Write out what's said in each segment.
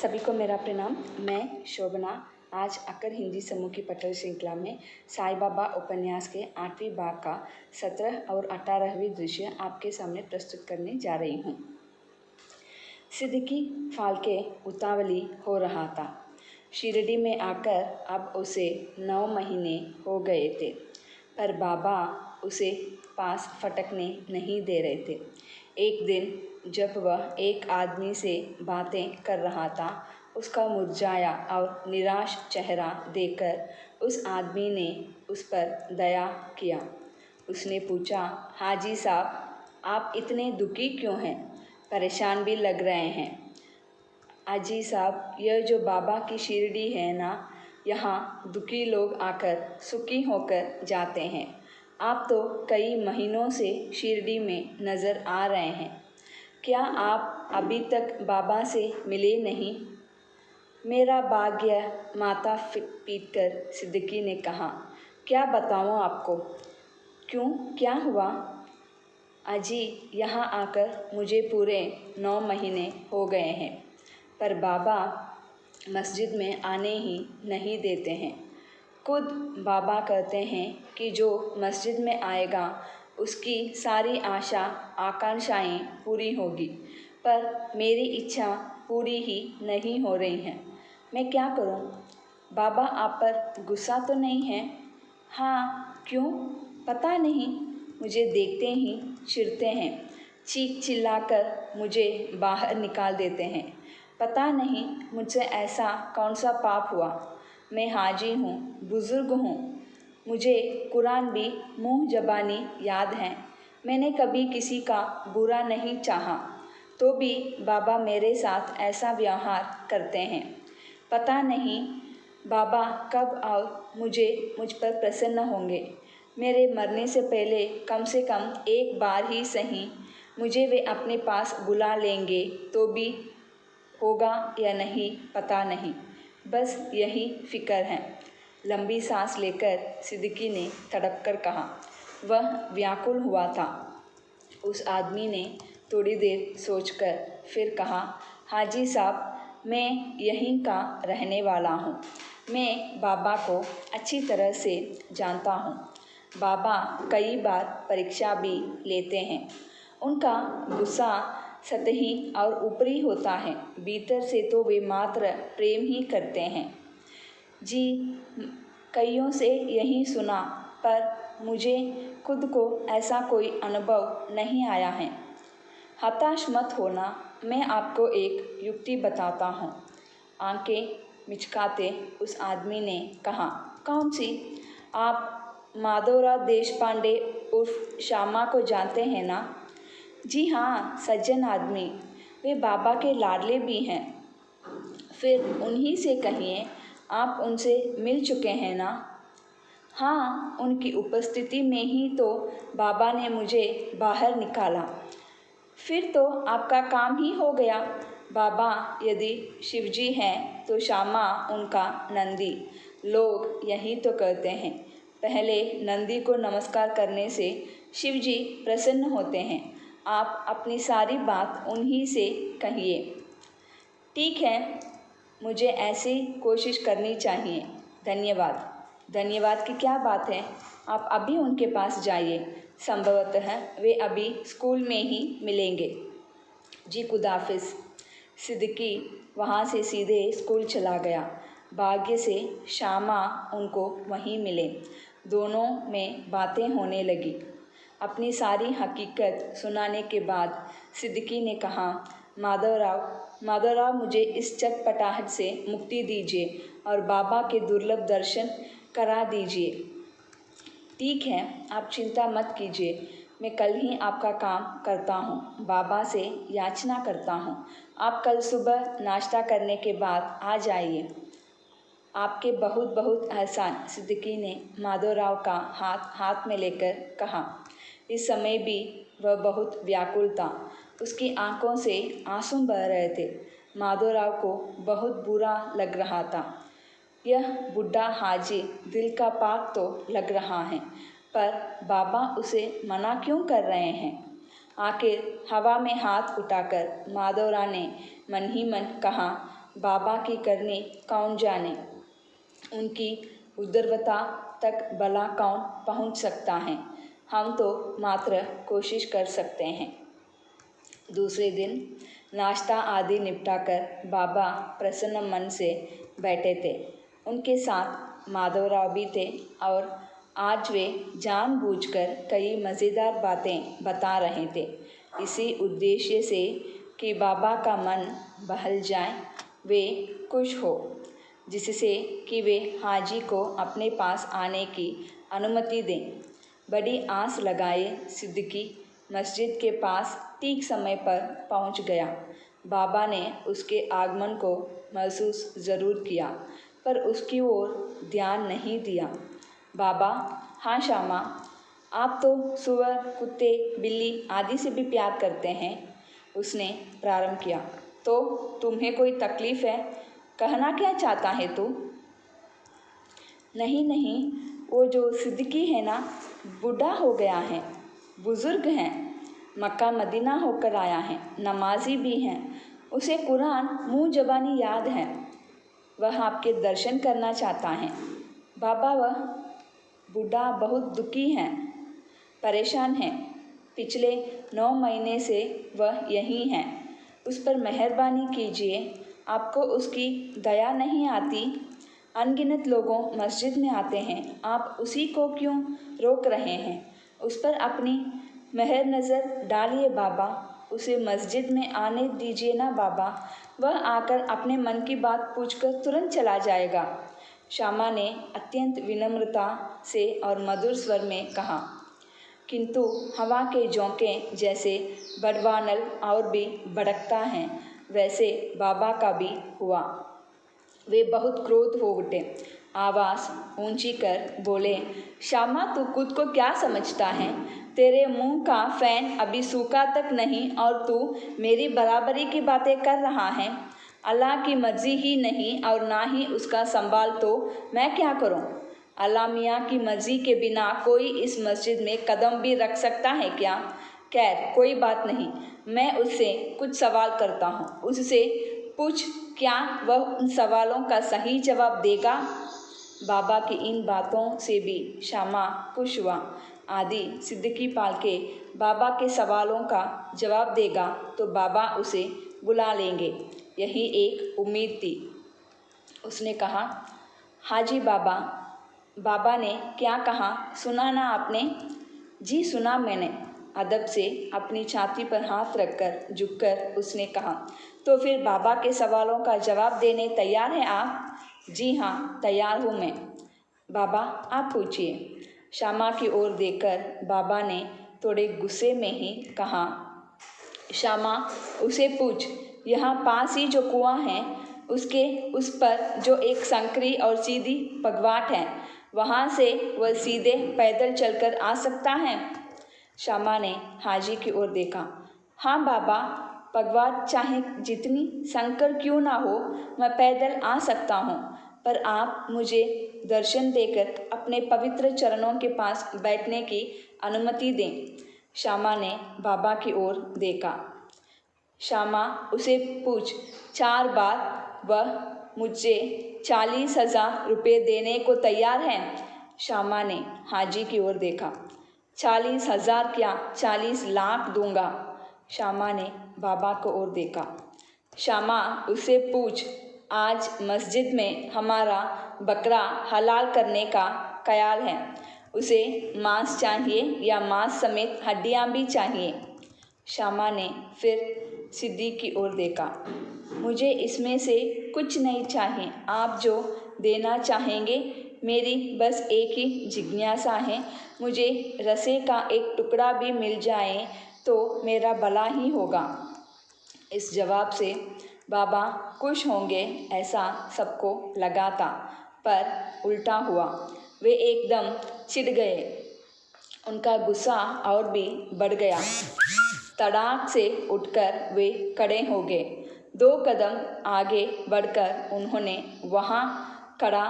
सभी को मेरा प्रणाम। मैं शोभना आज अकर हिंदी समूह की पठन श्रृंखला में साईं बाबा उपन्यास के 8वीं भाग का 17 और 18वीं दृश्य आपके सामने प्रस्तुत करने जा रही हूँ। सिद्दीकी फाल्के उतावली हो रहा था। शिरडी में आकर अब उसे 9 महीने हो गए थे, पर बाबा उसे पास फटकने नहीं दे रहे थे। एक दिन जब वह एक आदमी से बातें कर रहा था, उसका मुरझाया और निराश चेहरा देखकर उस आदमी ने उस पर दया किया। उसने पूछा, हाजी साहब, आप इतने दुखी क्यों हैं? परेशान भी लग रहे हैं। हाजी साहब, यह जो बाबा की शिरडी है ना, यहाँ दुखी लोग आकर सुखी होकर जाते हैं। आप तो कई महीनों से शिरडी में नज़र आ रहे हैं। क्या आप अभी तक बाबा से मिले नहीं? मेरा भाग्य, माथा पीटकर सिद्दीकी ने कहा। क्या बताऊँ आपको? क्यों, क्या हुआ? अजी, यहाँ आकर मुझे पूरे 9 महीने हो गए हैं, पर बाबा मस्जिद में आने ही नहीं देते हैं। खुद बाबा कहते हैं कि जो मस्जिद में आएगा उसकी सारी आशा आकांक्षाएं पूरी होगी, पर मेरी इच्छा पूरी ही नहीं हो रही है। मैं क्या करूं? बाबा आप पर गुस्सा तो नहीं है? हाँ, क्यों? पता नहीं, मुझे देखते ही चिढ़ते हैं, चीख चिल्लाकर मुझे बाहर निकाल देते हैं। पता नहीं मुझसे ऐसा कौन सा पाप हुआ। मैं हाजी हूँ, बुज़ुर्ग हूँ, मुझे कुरान भी मुँह ज़बानी याद है। मैंने कभी किसी का बुरा नहीं चाहा, तो भी बाबा मेरे साथ ऐसा व्यवहार करते हैं। पता नहीं बाबा कब और मुझ पर प्रसन्न होंगे। मेरे मरने से पहले कम से कम एक बार ही सही मुझे वे अपने पास बुला लेंगे, तो भी होगा या नहीं पता नहीं। बस यही फिक्र है। लंबी सांस लेकर सिद्दीकी ने तड़प कर कहा। वह व्याकुल हुआ था। उस आदमी ने थोड़ी देर सोचकर फिर कहा, हाजी साहब, मैं यहीं का रहने वाला हूँ। मैं बाबा को अच्छी तरह से जानता हूँ। बाबा कई बार परीक्षा भी लेते हैं। उनका गुस्सा सतही और ऊपरी होता है, भीतर से तो वे मात्र प्रेम ही करते हैं। जी, कईयों से यही सुना, पर मुझे खुद को ऐसा कोई अनुभव नहीं आया है। हताश मत होना, मैं आपको एक युक्ति बताता हूँ। आंखें मिचकाते उस आदमी ने कहा। कौन सी? आप माधवराव देशपांडे उर्फ श्यामा को जानते हैं ना? जी हाँ, सज्जन आदमी, वे बाबा के लाडले भी हैं। फिर उन्हीं से कहिए, आप उनसे मिल चुके हैं ना? हाँ, उनकी उपस्थिति में ही तो बाबा ने मुझे बाहर निकाला। फिर तो आपका काम ही हो गया। बाबा यदि शिवजी हैं तो श्यामा उनका नंदी। लोग यही तो कहते हैं, पहले नंदी को नमस्कार करने से शिवजी प्रसन्न होते हैं। आप अपनी सारी बात उन्हीं से कहिए। ठीक है, मुझे ऐसी कोशिश करनी चाहिए। धन्यवाद। धन्यवाद की क्या बात है? आप अभी उनके पास जाइए। संभवतः वे अभी स्कूल में ही मिलेंगे। जी, खुदाफिज। सिद्दीकी वहाँ से सीधे स्कूल चला गया। भाग्य से श्यामा उनको वहीं मिले। दोनों में बातें होने लगी। अपनी सारी हकीकत सुनाने के बाद सिद्दीकी ने कहा, माधवराव, मुझे इस चटपटाहट से मुक्ति दीजिए और बाबा के दुर्लभ दर्शन करा दीजिए। ठीक है, आप चिंता मत कीजिए, मैं कल ही आपका काम करता हूँ। बाबा से याचना करता हूँ। आप कल सुबह नाश्ता करने के बाद आ जाइए। आपके बहुत बहुत एहसान, सिद्दीकी ने माधवराव का हाथ में लेकर कहा। इस समय भी वह बहुत व्याकुल था। उसकी आंखों से आंसू बह रहे थे। माधवराव को बहुत बुरा लग रहा था। यह बुढ़ा हाजी दिल का पाक तो लग रहा है, पर बाबा उसे मना क्यों कर रहे हैं? आखिर हवा में हाथ उठाकर माधवराव ने मन ही मन कहा, बाबा की करनी कौन जाने, उनकी उदारता तक भला कौन पहुंच सकता है। हम तो मात्र कोशिश कर सकते हैं। दूसरे दिन नाश्ता आदि निपटाकर बाबा प्रसन्न मन से बैठे थे। उनके साथ माधवराव भी थे और आज वे जानबूझकर कई मज़ेदार बातें बता रहे थे, इसी उद्देश्य से कि बाबा का मन बहल जाए, वे खुश हो, जिससे कि वे हाजी को अपने पास आने की अनुमति दें। बड़ी आस लगाए सिद्दीकी मस्जिद के पास ठीक समय पर पहुंच गया। बाबा ने उसके आगमन को महसूस ज़रूर किया, पर उसकी ओर ध्यान नहीं दिया। बाबा, हाँ श्यामा, आप तो सुअर, कुत्ते, बिल्ली आदि से भी प्यार करते हैं, उसने प्रारंभ किया। तो तुम्हें कोई तकलीफ़ है? कहना क्या चाहता है तू? नहीं नहीं, वो जो सिद्दीकी है ना, बूढ़ा हो गया है, बुज़ुर्ग हैं, मक्का मदीना होकर आया है, नमाजी भी हैं, उसे कुरान मुँह ज़बानी याद है, वह आपके दर्शन करना चाहता है। बाबा, वह बूढ़ा बहुत दुखी हैं, परेशान हैं, पिछले 9 महीने से वह यहीं हैं, उस पर मेहरबानी कीजिए, आपको उसकी दया नहीं आती? अनगिनत लोगों मस्जिद में आते हैं, आप उसी को क्यों रोक रहे हैं? उस पर अपनी मेहर नज़र डालिए बाबा, उसे मस्जिद में आने दीजिए ना बाबा, वह आकर अपने मन की बात पूछकर तुरंत चला जाएगा, श्यामा ने अत्यंत विनम्रता से और मधुर स्वर में कहा। किंतु हवा के झोंके जैसे बड़वानल और भी भड़कता है, वैसे बाबा का भी हुआ। वे बहुत क्रोध हो उठे, आवाज़ ऊंची कर बोले, श्यामा, तू खुद को क्या समझता है? तेरे मुंह का फैन अभी सूखा तक नहीं और तू मेरी बराबरी की बातें कर रहा है। अल्लाह की मर्जी ही नहीं और ना ही उसका संभाल तो मैं क्या करूं? अल्लाह मियाँ की मर्जी के बिना कोई इस मस्जिद में कदम भी रख सकता है क्या? खैर, कोई बात नहीं, मैं उससे कुछ सवाल करता हूँ, उससे पूछ, क्या वह उन सवालों का सही जवाब देगा? बाबा की इन बातों से भी श्यामा खुश हुआ। आदि सिद्दीकी पालके बाबा के सवालों का जवाब देगा तो बाबा उसे बुला लेंगे, यही एक उम्मीद थी। उसने कहा, हाजी बाबा। बाबा ने क्या कहा, सुना ना आपने? जी सुना मैंने, अदब से अपनी छाती पर हाथ रखकर झुककर उसने कहा। तो फिर बाबा के सवालों का जवाब देने तैयार हैं आप? जी हाँ, तैयार हूँ मैं। बाबा, आप पूछिए। श्यामा की ओर देखकर बाबा ने थोड़े गुस्से में ही कहा, श्यामा, उसे पूछ, यहाँ पास ही जो कुआं है उसके उस पर जो एक संकरी और सीधी पगवाट है, वहाँ से वह सीधे पैदल चलकर आ सकता है? श्यामा ने हाजी की ओर देखा। हाँ बाबा, पगवाट चाहे जितनी संकर क्यों ना हो, मैं पैदल आ सकता हूँ, पर आप मुझे दर्शन देकर अपने पवित्र चरणों के पास बैठने की अनुमति दें। श्यामा ने बाबा की ओर देखा। श्यामा, उसे पूछ, 4 बार वह मुझे 40,000 रुपये देने को तैयार है? श्यामा ने हाजी की ओर देखा। 40,000 क्या, 40 लाख दूंगा। श्यामा ने बाबा को ओर देखा। श्यामा, उसे पूछ, आज मस्जिद में हमारा बकरा हलाल करने का ख्याल है, उसे मांस चाहिए या मांस समेत हड्डियां भी चाहिए? श्यामा ने फिर सिद्दीक की ओर देखा। मुझे इसमें से कुछ नहीं चाहिए, आप जो देना चाहेंगे, मेरी बस एक ही जिज्ञासा है, मुझे रसे का एक टुकड़ा भी मिल जाए तो मेरा भला ही होगा। इस जवाब से बाबा खुश होंगे ऐसा सबको लगा था, पर उल्टा हुआ। वे एकदम चिढ़ गए, उनका गुस्सा और भी बढ़ गया। तड़ाक से उठकर वे खड़े हो गए। 2 कदम आगे बढ़कर उन्होंने वहाँ खड़ा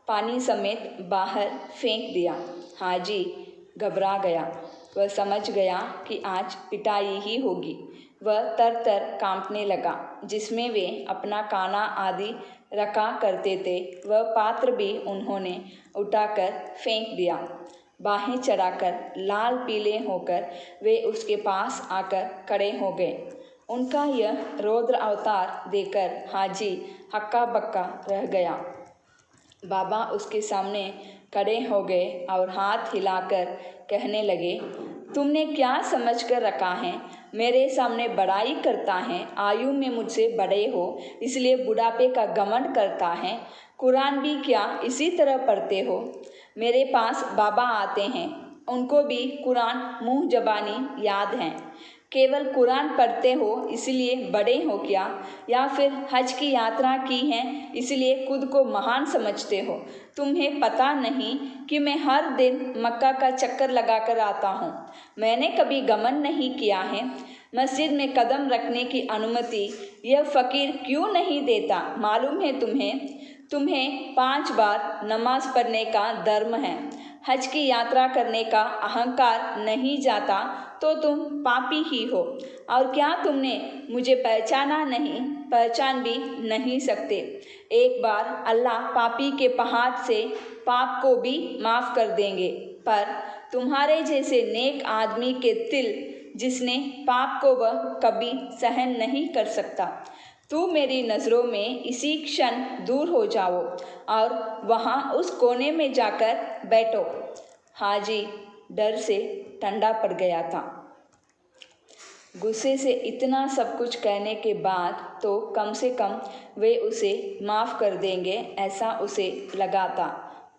पानी समेत बाहर फेंक दिया। हाजी घबरा गया, वह समझ गया कि आज पिटाई ही होगी। वह तर कांपने लगा जिसमें वे अपना काना आदि रखा करते थे। वह पात्र भी उन्होंने उठाकर फेंक दिया। बाहें चढ़ाकर लाल पीले होकर वे उसके पास आकर खड़े हो गए। उनका यह रौद्र अवतार देखकर हाजी हक्का बक्का रह गया। बाबा उसके सामने खड़े हो गए और हाथ हिलाकर कहने लगे, तुमने क्या समझकर रखा है? मेरे सामने बड़ाई करता है, आयु में मुझसे बड़े हो इसलिए बुढ़ापे का घमंड करता है। कुरान भी क्या इसी तरह पढ़ते हो? मेरे पास बाबा आते हैं, उनको भी कुरान मुँह ज़बानी याद हैं। केवल कुरान पढ़ते हो इसलिए बड़े हो क्या? या फिर हज की यात्रा की है इसलिए खुद को महान समझते हो? तुम्हें पता नहीं कि मैं हर दिन मक्का का चक्कर लगाकर आता हूँ। मैंने कभी घमंड नहीं किया है। मस्जिद में कदम रखने की अनुमति यह फ़कीर क्यों नहीं देता मालूम है तुम्हें 5 बार नमाज पढ़ने का धर्म है। हज की यात्रा करने का अहंकार नहीं जाता तो तुम पापी ही हो। और क्या तुमने मुझे पहचाना नहीं? पहचान भी नहीं सकते। एक बार अल्लाह पापी के पहाड़ से पाप को भी माफ़ कर देंगे, पर तुम्हारे जैसे नेक आदमी के तिल जिसने पाप को वह कभी सहन नहीं कर सकता। तू मेरी नज़रों में इसी क्षण दूर हो जाओ और वहाँ उस कोने में जाकर बैठो। हाजी डर से ठंडा पड़ गया था। गुस्से से इतना सब कुछ कहने के बाद तो कम से कम वे उसे माफ़ कर देंगे ऐसा उसे लगा था,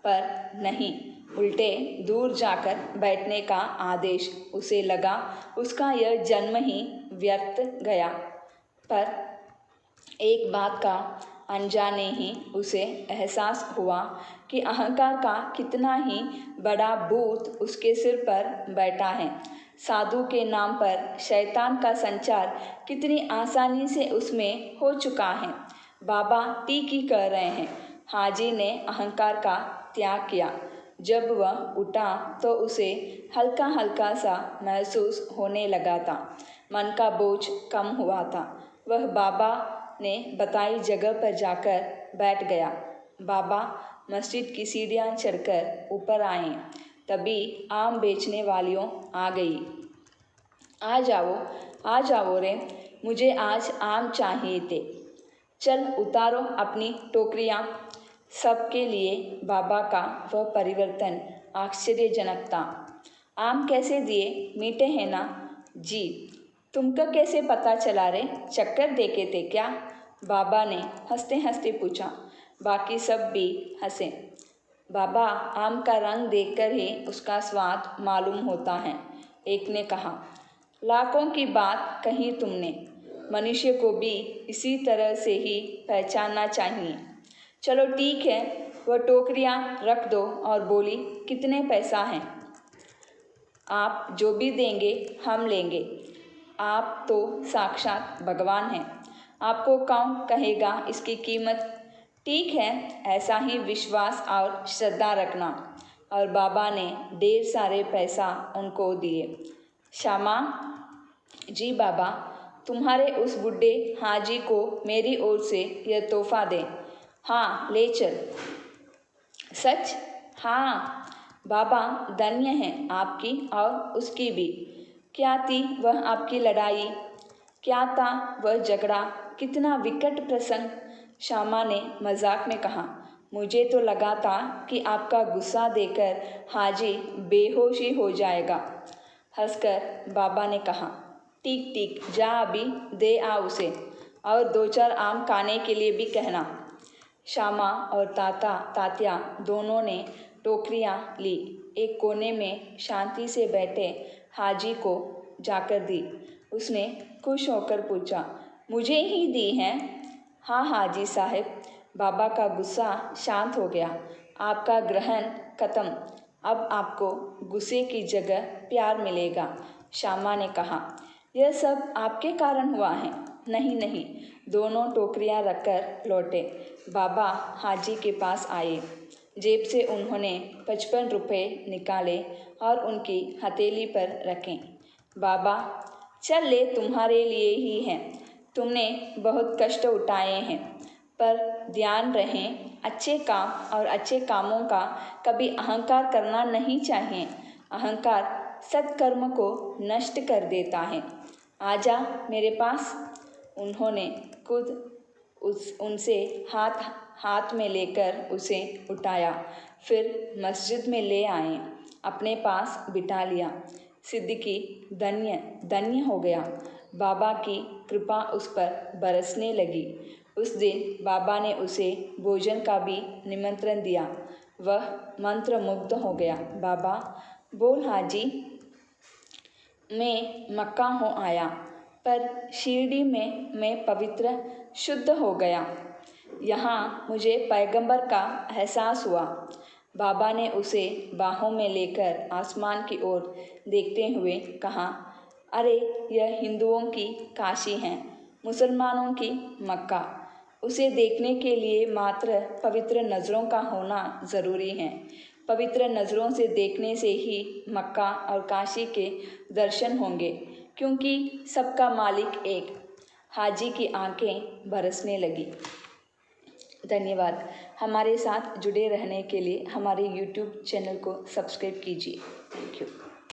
पर नहीं, उल्टे दूर जाकर बैठने का आदेश। उसे लगा उसका यह जन्म ही व्यर्थ गया। पर एक बात का अनजाने ही उसे एहसास हुआ कि अहंकार का कितना ही बड़ा भूत उसके सिर पर बैठा है। साधु के नाम पर शैतान का संचार कितनी आसानी से उसमें हो चुका है। बाबा ठीक ही कह रहे हैं। हाजी ने अहंकार का त्याग किया। जब वह उठा तो उसे हल्का हल्का सा महसूस होने लगा था। मन का बोझ कम हुआ था। वह बाबा ने बताई जगह पर जाकर बैठ गया। बाबा मस्जिद की सीढ़ियाँ चढ़कर ऊपर आए। तभी आम बेचने वालियों आ गई। आ जाओ रे, मुझे आज आम चाहिए थे। चल उतारो अपनी टोकरियाँ। सबके लिए बाबा का वह परिवर्तन आश्चर्यजनक था। आम कैसे दिए? मीठे हैं ना? जी। तुमको कैसे पता चला रे? चक्कर देखे थे क्या? बाबा ने हंसते हंसते पूछा। बाकी सब भी हंसे। बाबा, आम का रंग देखकर ही उसका स्वाद मालूम होता है, एक ने कहा। लाखों की बात कही तुमने। मनुष्य को भी इसी तरह से ही पहचानना चाहिए। चलो ठीक है, वह टोकरियाँ रख दो और बोली, कितने पैसा हैं? आप जो भी देंगे हम लेंगे। आप तो साक्षात भगवान हैं, आपको कौन कहेगा इसकी कीमत? ठीक है, ऐसा ही विश्वास और श्रद्धा रखना। और बाबा ने ढेर सारे पैसा उनको दिए। श्यामा, जी बाबा, तुम्हारे उस बूढ़े हाजी को मेरी ओर से यह तोहफा दे। हाँ, ले चल। सच? हाँ बाबा, धन्य है आपकी और उसकी भी। क्या थी वह आपकी लड़ाई? क्या था वह झगड़ा? कितना विकट प्रसंग! श्यामा ने मजाक में कहा। मुझे तो लगा था कि आपका गुस्सा देकर हाजी बेहोश ही हो जाएगा। हंसकर बाबा ने कहा, ठीक ठीक, जा अभी दे आ उसे, और 2-4 आम खाने के लिए भी कहना। श्यामा और ताता तात्या दोनों ने टोकरियाँ ली। एक कोने में शांति से बैठे हाजी को जाकर दी। उसने खुश होकर पूछा, मुझे ही दी हैं? हाँ हाजी साहब। बाबा का गुस्सा शांत हो गया। आपका ग्रहण खत्म। अब आपको गुस्से की जगह प्यार मिलेगा। श्यामा ने कहा, यह सब आपके कारण हुआ है? नहीं नहीं। दोनों टोकरियाँ रखकर लौटे। बाबा हाजी के पास आए। जेब से उन्होंने 55 रुपये निकाले और उनकी हथेली पर रखे। बाबा, चल ले तुम्हारे लिए ही है। तुमने बहुत कष्ट उठाए हैं, पर ध्यान रहे अच्छे काम और अच्छे कामों का कभी अहंकार करना नहीं चाहिए। अहंकार सत्कर्म को नष्ट कर देता है। आजा मेरे पास। उन्होंने खुद उनसे हाथ में लेकर उसे उठाया, फिर मस्जिद में ले आए, अपने पास बिठा लिया। सिद्दीकी धन्य धन्य हो गया। बाबा की कृपा उस पर बरसने लगी। उस दिन बाबा ने उसे भोजन का भी निमंत्रण दिया। वह मंत्रमुग्ध हो गया। बाबा बोल हाजी, मैं मक्का हो आया, पर शिरडी में मैं पवित्र शुद्ध हो गया। यहाँ मुझे पैगंबर का एहसास हुआ। बाबा ने उसे बाहों में लेकर आसमान की ओर देखते हुए कहा, अरे यह हिंदुओं की काशी है, मुसलमानों की मक्का। उसे देखने के लिए मात्र पवित्र नज़रों का होना ज़रूरी है। पवित्र नज़रों से देखने से ही मक्का और काशी के दर्शन होंगे, क्योंकि सबका मालिक एक। हाजी की आंखें बरसने लगी। धन्यवाद। हमारे साथ जुड़े रहने के लिए हमारे YouTube चैनल को सब्सक्राइब कीजिए।